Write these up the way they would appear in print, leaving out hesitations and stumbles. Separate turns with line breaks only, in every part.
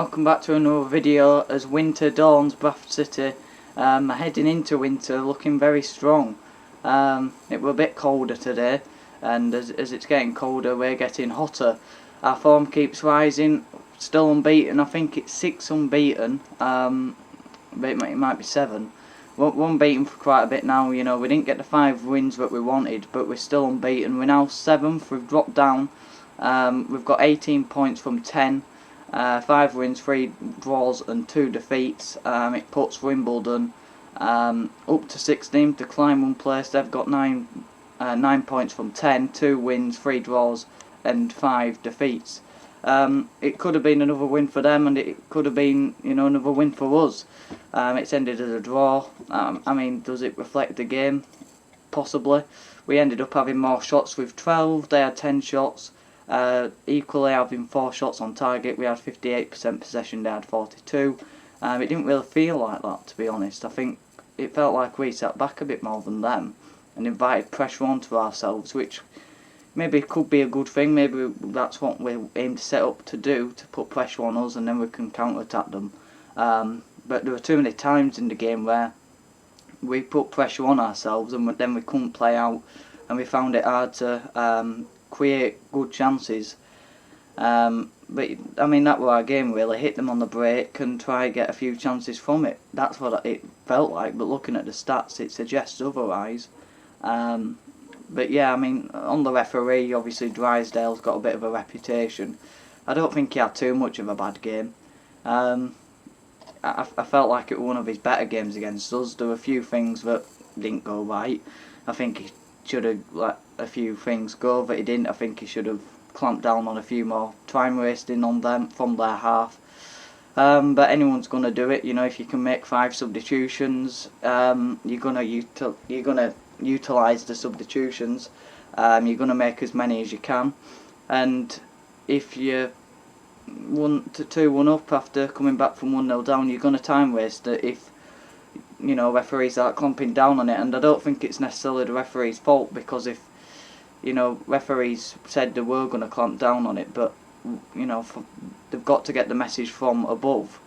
welcome back to another video as winter dawns. Bradford City heading into winter looking very strong. It was a bit colder today, and as it's getting colder we're getting hotter. Our form keeps rising, still unbeaten. I think it's 6 unbeaten, but it might be 7. We're unbeaten for quite a bit now. You know, we didn't get the 5 wins that we wanted, but we're still unbeaten. We're now 7th, we've dropped down. We've got 18 points from 10. 5 wins, 3 draws and 2 defeats. It puts Wimbledon up to 16th, decline 1 place. They've got 9 points from 10, 2 wins, 3 draws and 5 defeats. It could have been another win for them, and it could have been, you know, another win for us. It's ended as a draw. I mean, does it reflect the game? Possibly. We ended up having more shots with 12, they had 10 shots. Equally having 4 shots on target. We had 58% possession, they had 42. It didn't really feel like that, to be honest. I think it felt like we sat back a bit more than them and invited pressure onto ourselves, which maybe could be a good thing. Maybe that's what we aim to set up to do, to put pressure on us and then we can counter-attack them. But there were too many times in the game where we put pressure on ourselves and then we couldn't play out, and we found it hard to create good chances. But I mean, that was our game really. Hit them on the break and try and get a few chances from it. That's what it felt like, but looking at the stats it suggests otherwise. But yeah, I mean, on the referee, obviously Drysdale's got a bit of a reputation. I don't think he had too much of a bad game. I felt like it was one of his better games against us. There were a few things that didn't go right. I think he should have let a few things go that he didn't. I think he should have clamped down on a few more time wasting on them from their half. But anyone's gonna do it. You know, if you can make 5 substitutions, you're gonna utilise the substitutions. You're gonna make as many as you can, and if you're 2-1 up after coming back from 1-0 down, you're gonna time waste it if, you know, referees are clamping down on it. And I don't think it's necessarily the referee's fault, because if, you know, referees said they were going to clamp down on it, but, you know, they've got to get the message from above.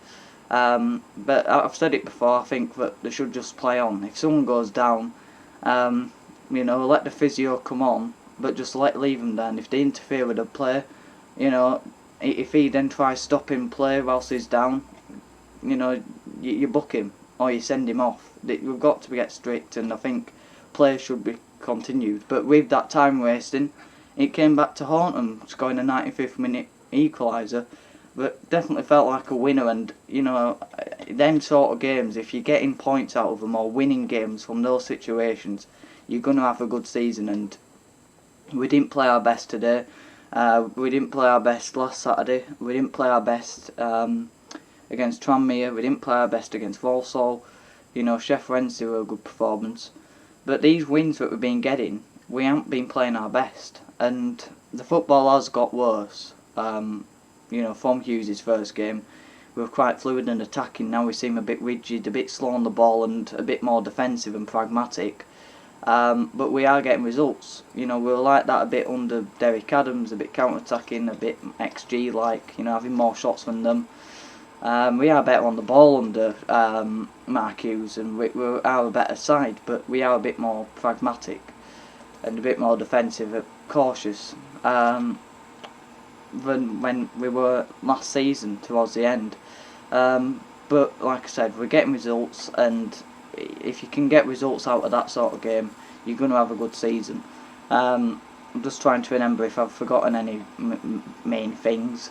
But I've said it before, I think that they should just play on. If someone goes down, you know, let the physio come on, but just leave them there. And if they interfere with the play, you know, if he then tries stopping play whilst he's down, you know, you book him or you send him off. We've got to get strict, and I think play should be continued. But with that time wasting, it came back to haunt them, scoring a 95th minute equaliser. But definitely felt like a winner. And, you know, them sort of games, if you're getting points out of them or winning games from those situations, you're going to have a good season. And we didn't play our best today. We didn't play our best last Saturday. We didn't play our best against Tranmere. We didn't play our best against Walsall. You know, Sheffield Wednesday were a good performance. But these wins that we've been getting, we haven't been playing our best, and the football has got worse. You know, from Hughes' first game, we were quite fluid and attacking. Now we seem a bit rigid, a bit slow on the ball, and a bit more defensive and pragmatic. But we are getting results. You know, we were like that a bit under Derek Adams, a bit counter-attacking, a bit XG-like, you know, having more shots than them. We are better on the ball under Mark Hughes, and we are a better side, but we are a bit more pragmatic and a bit more defensive, cautious than when we were last season towards the end. But like I said, we're getting results, and if you can get results out of that sort of game, you're going to have a good season. I'm just trying to remember if I've forgotten any main things.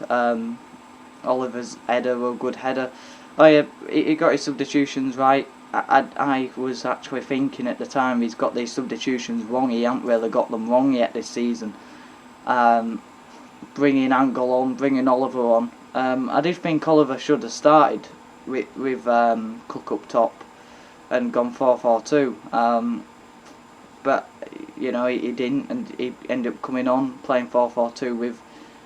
Oliver's header was a good header. Oh yeah, he got his substitutions right. I was actually thinking at the time he's got these substitutions wrong. He hasn't really got them wrong yet this season. Bringing Angle on, bringing Oliver on. I did think Oliver should have started with Cook up top and gone 4-4-2. But, you know, he didn't, and he ended up coming on, playing 4-4-2 with...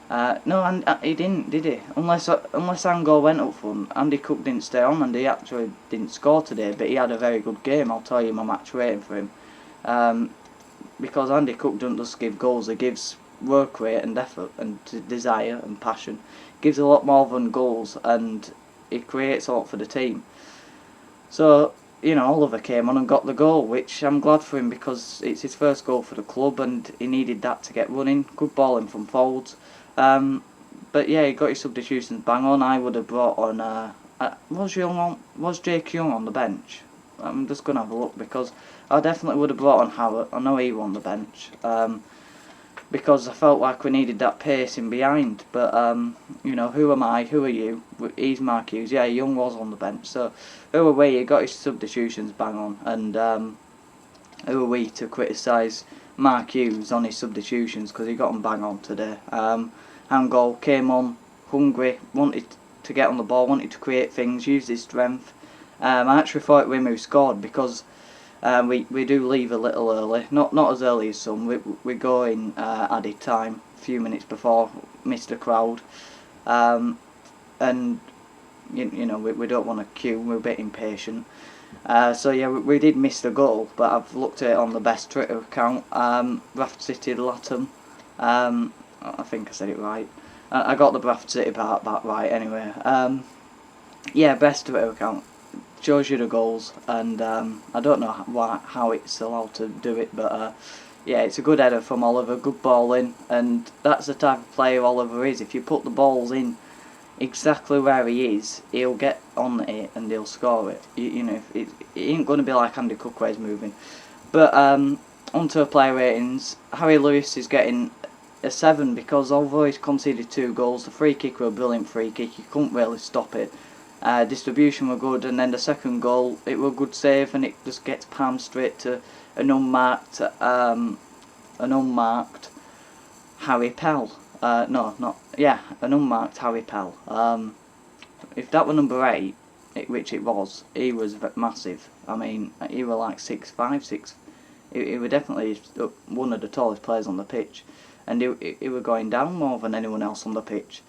no, and he didn't, did he? Unless Angol went up front. Andy Cook didn't stay on, and he actually didn't score today, but he had a very good game. I'll tell you my match rating for him. Because Andy Cook doesn't just give goals, he gives work rate and effort and desire and passion. Gives a lot more than goals, and it creates a lot for the team. So, Oliver came on and got the goal, which I'm glad for him because it's his first goal for the club and he needed that to get running. Good balling from Folds. But yeah, he got his substitutions bang on. I would have brought on, was Jake Young on the bench? I'm just going to have a look because I definitely would have brought on Howard. I know he won the bench. Because I felt like we needed that pace in behind. But, who am I? Who are you? He's Mark Hughes. Yeah, Young was on the bench. So, who are we? He got his substitutions bang on. And who are we to criticise Mark Hughes on his substitutions because he got them bang on today. Hangol came on hungry, wanted to get on the ball, wanted to create things, use his strength. I actually thought Wimu scored because we do leave a little early, not as early as some. We go in added time, a few minutes before, missed the crowd, and we don't want to queue. We're a bit impatient. So yeah, we did miss the goal, but I've looked at it on the best Twitter account. Bradford City Latham. I think I said it right. I got the Bradford City part back right anyway. Yeah, best Twitter account. Shows you the goals, and I don't know how it's allowed to do it, but yeah, it's a good header from Oliver, good ball in, and that's the type of player Oliver is. If you put the balls in exactly where he is, he'll get on it and he'll score it. It ain't going to be like Andy Cook where he's moving. But onto player ratings, Harry Lewis is getting a 7 because although he's conceded 2 goals, the free kick were a brilliant free kick, you couldn't really stop it. Distribution were good, and then the second goal, it were a good save, and it just gets palmed straight to an unmarked Harry Pell. An unmarked Harry Pell. If that were number 8, which it was, he was massive. I mean, he were like 6'5", 6. He were definitely one of the tallest players on the pitch, and he were going down more than anyone else on the pitch.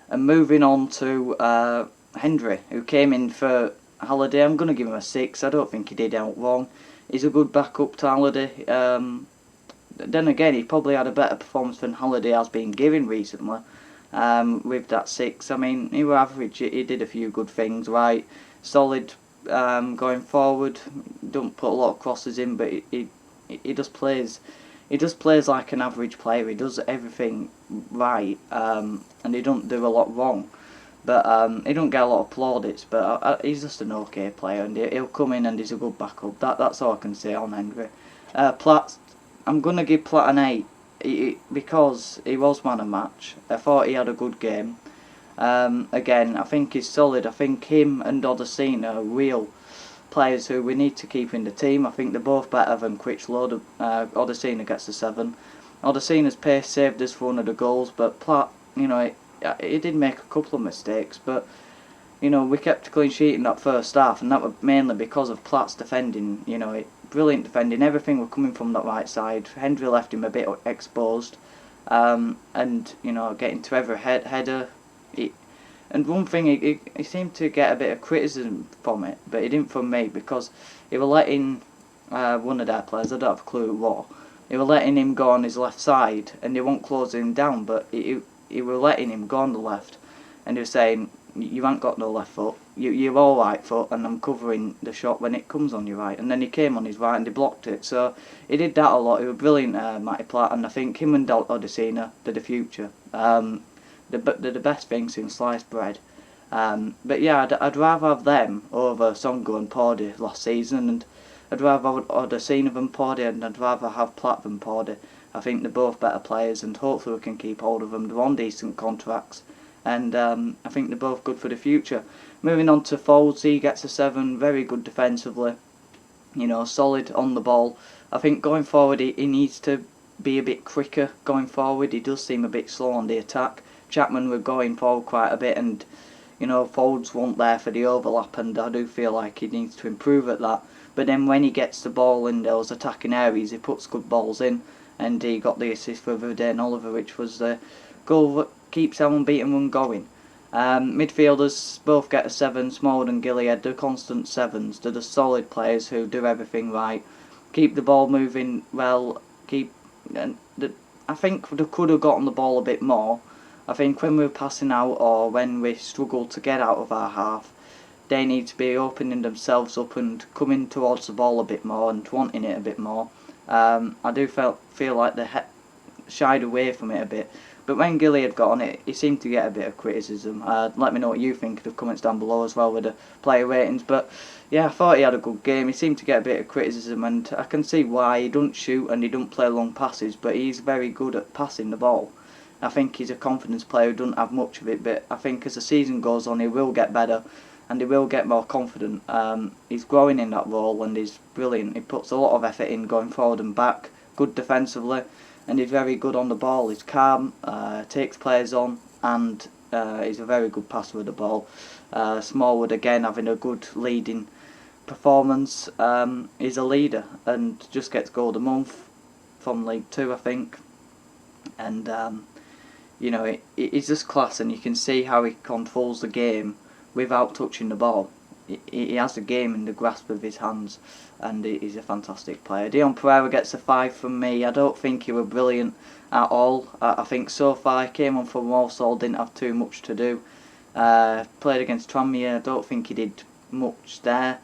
And moving on to Hendry, who came in for Halliday. I'm going to give him a 6. I don't think he did out wrong. He's a good backup to Halliday. Then again, he probably had a better performance than Halliday has been giving recently. With that 6, I mean, he were average. He did a few good things, right? Solid going forward. Don't put a lot of crosses in, but he just plays. He just plays like an average player. He does everything right, and he don't do a lot wrong. But he don't get a lot of plaudits. But he's just an okay player, and he'll come in and he's a good backup. That's all I can say on Hendry. Platt, I'm gonna give Platt an 8 because he was man of match. I thought he had a good game. Again, I think he's solid. I think him and Odesina are real players who we need to keep in the team. I think they're both better than Critchlow. Odesina gets a 7. Odesina's pace saved us for one of the goals, but Platt, he did make a couple of mistakes, but we kept a clean sheet in that first half, and that was mainly because of Platt's defending. Brilliant defending. Everything were coming from that right side. Hendry left him a bit exposed, and getting to every header. And one thing, he seemed to get a bit of criticism from it, but he didn't from me, because he were letting one of their players, I don't have a clue what, he were letting him go on his left side, and they weren't closing him down, but he were letting him go on the left, and he was saying, you ain't got no left foot, you're all right foot, and I'm covering the shot when it comes on your right. And then he came on his right and he blocked it, so he did that a lot. He was brilliant, Matty Platt, and I think him and Odesina did the future. They're the best thing since sliced bread. But yeah, I'd rather have them over Songo and Pordy last season, and I'd rather have Odesina than Pordy, and I'd rather have Platt than Pordy. I think they're both better players, and hopefully we can keep hold of them. They're on decent contracts, and I think they're both good for the future. Moving on to Folds, he gets a 7, very good defensively, solid on the ball. I think going forward he needs to be a bit quicker going forward. He does seem a bit slow on the attack. Chapman were going forward quite a bit, and Folds weren't there for the overlap, and I do feel like he needs to improve at that. But then when he gets the ball in those attacking areas, he puts good balls in, and he got the assist for Verde and Oliver, which was the goal that keeps our unbeaten run going. Midfielders both get a 7, Smallwood and Gilead. They're constant 7s. They're the solid players who do everything right, keep the ball moving well, keep and I think they could have gotten the ball a bit more. I think when we were passing out or when we struggled to get out of our half, they need to be opening themselves up and coming towards the ball a bit more and wanting it a bit more. I do feel like they shied away from it a bit. But when Gilliard got on it, he seemed to get a bit of criticism. Let me know what you think in the comments down below as well with the player ratings. But yeah, I thought he had a good game. He seemed to get a bit of criticism, and I can see why. He doesn't shoot and he doesn't play long passes, but he's very good at passing the ball. I think he's a confidence player who doesn't have much of it, but I think as the season goes on, he will get better and he will get more confident. He's growing in that role and he's brilliant. He puts a lot of effort in going forward and back, good defensively, and he's very good on the ball. He's calm, takes players on, and he's a very good passer with the ball. Smallwood again having a good leading performance. He's a leader and just gets goal of the month from League 2, I think. And you know, he's just class, and you can see how he controls the game without touching the ball. He has the game in the grasp of his hands, and he's a fantastic player. Dion Pereira gets a 5 from me. I don't think he was brilliant at all. I think so far he came on for Walsall, didn't have too much to do. Played against Tranmere, I don't think he did much there.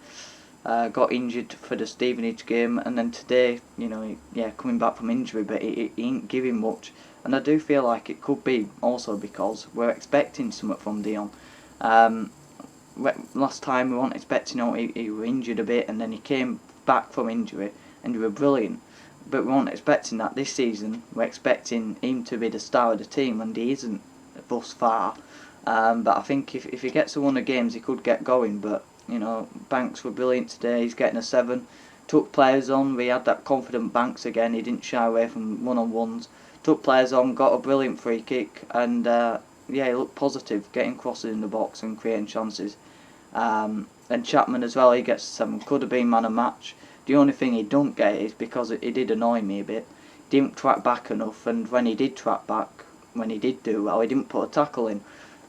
Got injured for the Stevenage game, and then today, you know, coming back from injury, but he ain't giving much. And I do feel like it could be also because we're expecting something from Dion. Last time we weren't expecting him, he was injured a bit and then he came back from injury and he was brilliant. But we weren't expecting that this season. We're expecting him to be the star of the team, and he isn't thus far. But I think if he gets to one of the games he could get going. But you know, Banks were brilliant today. He's getting a 7. Took players on. We had that confident Banks again. He didn't shy away from one-on-ones. Took players on, got a brilliant free kick, and yeah, he looked positive, getting crosses in the box and creating chances. And Chapman as well, he gets 7. Could have been man of match. The only thing he don't get is because it did annoy me a bit. He didn't track back enough, and when he did track back, when he did do well, he didn't put a tackle in.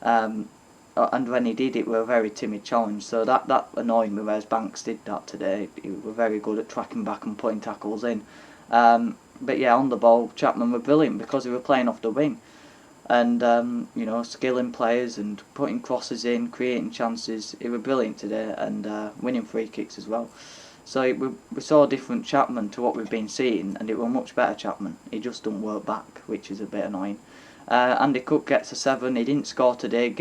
And when he did, it was a very timid challenge. So that annoyed me, whereas Banks did that today. He was very good at tracking back and putting tackles in. But yeah, on the ball, Chapman were brilliant because he were playing off the wing. And you know, skilling players and putting crosses in, creating chances. He was brilliant today, and winning free kicks as well. So we saw a different Chapman to what we've been seeing, and it was much better Chapman. He just don't work back, which is a bit annoying. Andy Cook gets a 7. He didn't score today.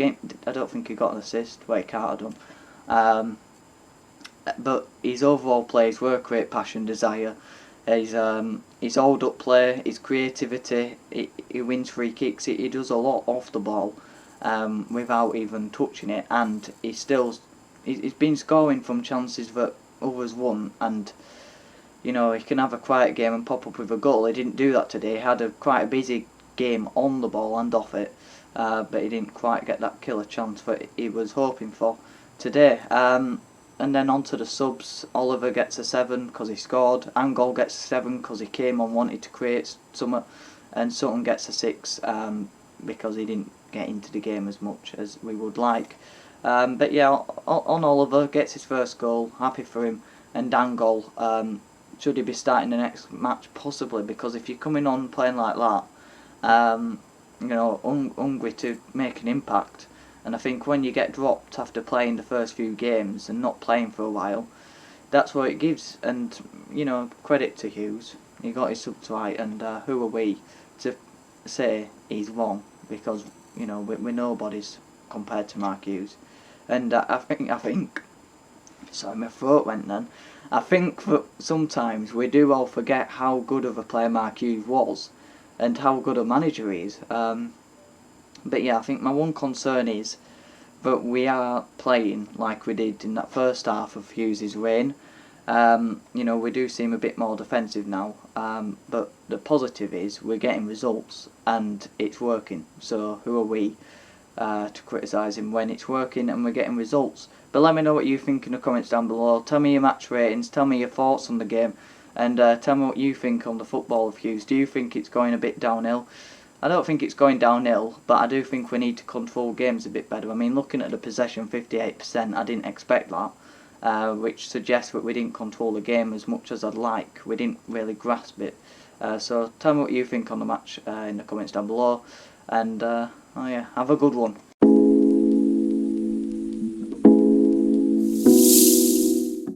I don't think he got an assist, well, he can't have done. But his overall play, his work rate, passion, desire, his hold-up play, his creativity, he wins free kicks, he does a lot off the ball without even touching it, and he's been scoring from chances that others won, and you know, he can have a quiet game and pop up with a goal. He didn't do that today. He had quite a busy game on the ball and off it, but he didn't quite get that killer chance that he was hoping for today. And then on to the subs. Oliver gets a 7 because he scored. Angol gets a 7 because he came on, wanted to create something. And Sutton gets a 6 because he didn't get into the game as much as we would like. But yeah, on Oliver, gets his first goal. Happy for him. And Angol, should he be starting the next match? Possibly, because if you're coming on playing like that, you know, hungry to make an impact. And I think when you get dropped after playing the first few games and not playing for a while, that's what it gives. And, you know, credit to Hughes. He got his subs right, and who are we to say he's wrong? Because, you know, we're nobodies compared to Mark Hughes. And I think, sorry, my throat went then. I think that sometimes we do all forget how good of a player Mark Hughes was and how good a manager he is. But yeah, I think my one concern is that we are playing like we did in that first half of Hughes' reign. You know, we do seem a bit more defensive now, but the positive is we're getting results and it's working. So who are we to criticise him when it's working and we're getting results? But let me know what you think in the comments down below. Tell me your match ratings, tell me your thoughts on the game, and tell me what you think on the football of Hughes. Do you think it's going a bit downhill? I don't think it's going downhill, but I do think we need to control games a bit better. I mean, looking at the possession, 58%, I didn't expect that. which suggests that we didn't control the game as much as I'd like. We didn't really grasp it. So tell me what you think on the match in the comments down below, and oh yeah, have a good one.